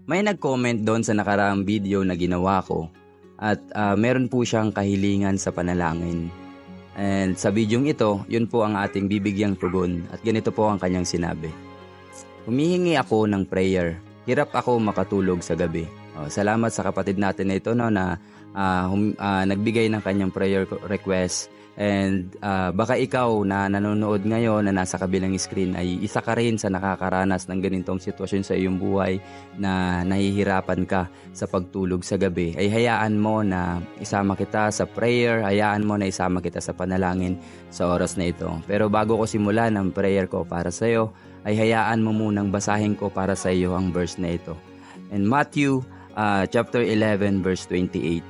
May nag-comment doon sa nakaraang video na ginawa ko at meron po siyang kahilingan sa panalangin. And sa videong ito, yun po ang ating bibigyang tugon at ganito po ang kanyang sinabi. Humihingi ako ng prayer. Hirap ako makatulog sa gabi. Salamat sa kapatid natin na ito na nagbigay ng kanyang prayer request. And baka ikaw na nanonood ngayon na nasa kabilang screen ay isa ka rin sa nakakaranas ng ganitong sitwasyon sa iyong buhay na nahihirapan ka sa pagtulog sa gabi. Ay hayaan mo na isama kita sa prayer, hayaan mo na isama kita sa panalangin sa oras na ito. Pero bago ko simulan ang prayer ko para sa iyo, ay hayaan mo munang basahin ko para sa iyo ang verse na ito. In Matthew chapter 11 verse 28.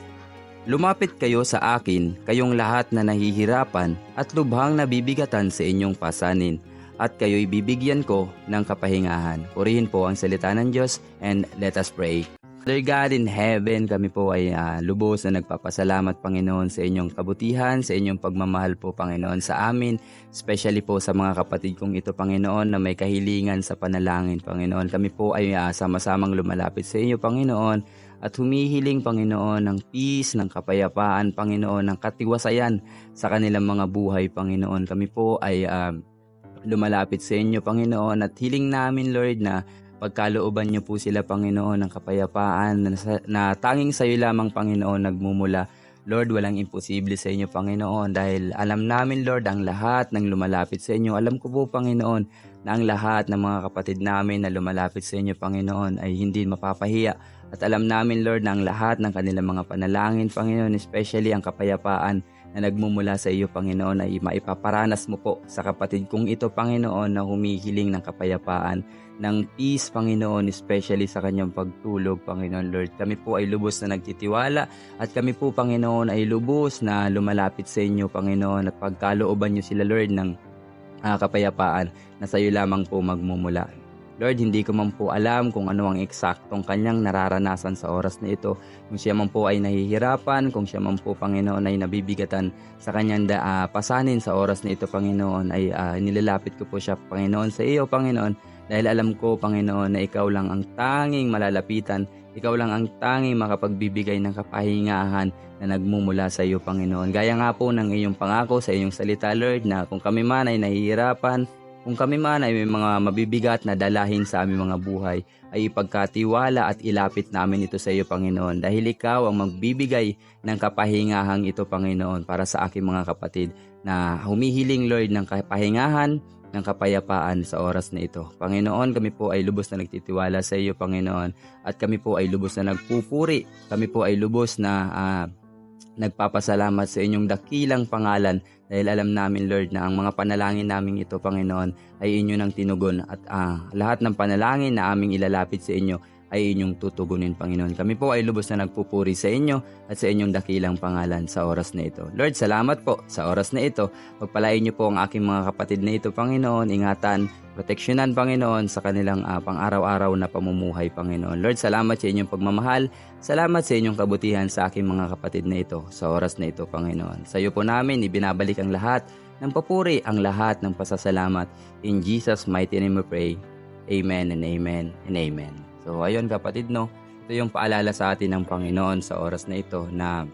Lumapit kayo sa akin, kayong lahat na nahihirapan at lubhang nabibigatan sa inyong pasanin, at kayo'y bibigyan ko ng kapahingahan. Purihin po ang salita ng Diyos and let us pray. Father God in heaven, kami po ay lubos na nagpapasalamat, Panginoon, sa inyong kabutihan, sa inyong pagmamahal po, Panginoon, sa amin, especially po sa mga kapatid kong ito, Panginoon, na may kahilingan sa panalangin, Panginoon. Kami po ay sama-samang lumalapit sa inyo, Panginoon, at humihiling, Panginoon, ng peace, ng kapayapaan, Panginoon, ng katiwasayan sa kanilang mga buhay, Panginoon. Kami po ay lumalapit sa inyo, Panginoon, at hiling namin, Lord, na pagkalooban niyo po sila, Panginoon, ng kapayapaan na tanging sa iyo lamang, Panginoon, nagmumula. Lord, walang imposible sa inyo, Panginoon, dahil alam namin, Lord, ang lahat ng lumalapit sa inyo. Alam ko po, Panginoon, na ang lahat ng mga kapatid namin na lumalapit sa inyo, Panginoon, ay hindi mapapahiya. At alam namin, Lord, na ang lahat ng kanilang mga panalangin, Panginoon, especially ang kapayapaan na nagmumula sa iyo, Panginoon, ay maipaparanas mo po sa kapatid kong ito, Panginoon, na humihiling ng kapayapaan, ng peace, Panginoon, especially sa kanyang pagtulog, Panginoon, Lord. Kami po ay lubos na nagtitiwala at kami po, Panginoon, ay lubos na lumalapit sa inyo, Panginoon, at pagkalooban niyo sila, Lord, ng kapayapaan na sa iyo lamang po magmumula. Lord, hindi ko man po alam kung ano ang eksaktong kanyang nararanasan sa oras na ito. Kung siya man po ay nahihirapan, kung siya man po, Panginoon, ay nabibigatan sa kanyang pasanin sa oras na ito, Panginoon, ay nilalapit ko po siya, Panginoon, sa iyo, Panginoon, dahil alam ko, Panginoon, na ikaw lang ang tanging malalapitan, ikaw lang ang tanging makapagbibigay ng kapahingahan na nagmumula sa iyo, Panginoon. Gaya nga po ng iyong pangako sa iyong salita, Lord, na kung kami man ay nahihirapan, kung kami man ay may mga mabibigat na dalahin sa aming mga buhay, ay ipagkatiwala at ilapit namin ito sa iyo, Panginoon. Dahil ikaw ang magbibigay ng kapahingahang ito, Panginoon, para sa aking mga kapatid na humihiling, Lord, ng kapahingahan, ng kapayapaan sa oras na ito. Panginoon, kami po ay lubos na nagtitiwala sa iyo, Panginoon, at kami po ay lubos na nagpupuri. Kami po ay lubos na nagpapasalamat sa inyong dakilang pangalan dahil alam namin, Lord, na ang mga panalangin namin ito, Panginoon, ay inyo nang tinugon at lahat ng panalangin na aming ilalapit sa inyo ay inyong tutugunin, Panginoon. Kami po ay lubos na nagpupuri sa inyo at sa inyong dakilang pangalan sa oras na ito. Lord, salamat po sa oras na ito. Pagpalain niyo po ang aking mga kapatid na ito, Panginoon. Ingatan, proteksyonan, Panginoon, sa kanilang pang-araw-araw na pamumuhay, Panginoon. Lord, salamat sa inyong pagmamahal. Salamat sa inyong kabutihan sa aking mga kapatid na ito sa oras na ito, Panginoon. Sa iyo po namin ibinabalik ang lahat ng papuri, ang lahat ng pasasalamat. In Jesus' mighty name we pray. Amen and amen and amen. So ayun, kapatid, no, ito yung paalala sa atin ng Panginoon sa oras na ito na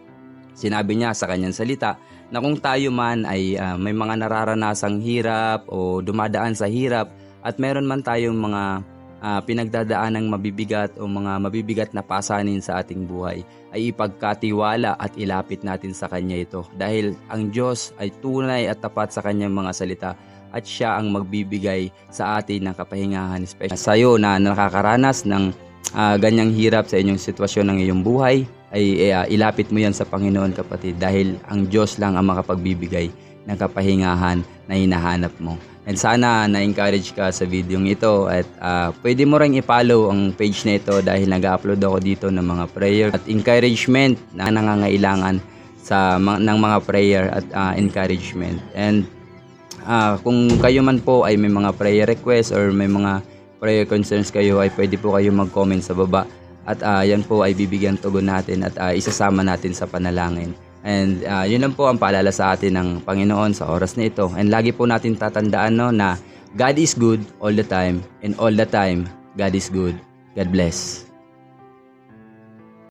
sinabi niya sa kanyang salita na kung tayo man ay may mga nararanasang hirap o dumadaan sa hirap at meron man tayong mga pinagdadaanang mabibigat o mga mabibigat na pasanin sa ating buhay, ay ipagkatiwala at ilapit natin sa Kanya ito. Dahil ang Diyos ay tunay at tapat sa Kanyang mga salita at siya ang magbibigay sa atin ng kapahingahan. Especially sa iyo na nakakaranas ng ganyang hirap sa inyong sitwasyon ng iyong buhay, ay ilapit mo yan sa Panginoon, kapatid, dahil ang Diyos lang ang makapagbibigay ng kapahingahan na hinahanap mo. And sana na-encourage ka sa video ito at pwede mo ring i-follow ang page na ito dahil nag-upload ako dito ng mga prayer at encouragement na nangangailangan ng mga prayer at encouragement. And kung kayo man po ay may mga prayer request or may mga prayer concerns kayo, ay pwede po kayo mag-comment sa baba at yan po ay bibigyan tugon natin at isasama natin sa panalangin. And yun lang po ang paalala sa atin ng Panginoon sa oras na ito. And lagi po natin tatandaan, no, na God is good all the time, and all the time God is good. God bless.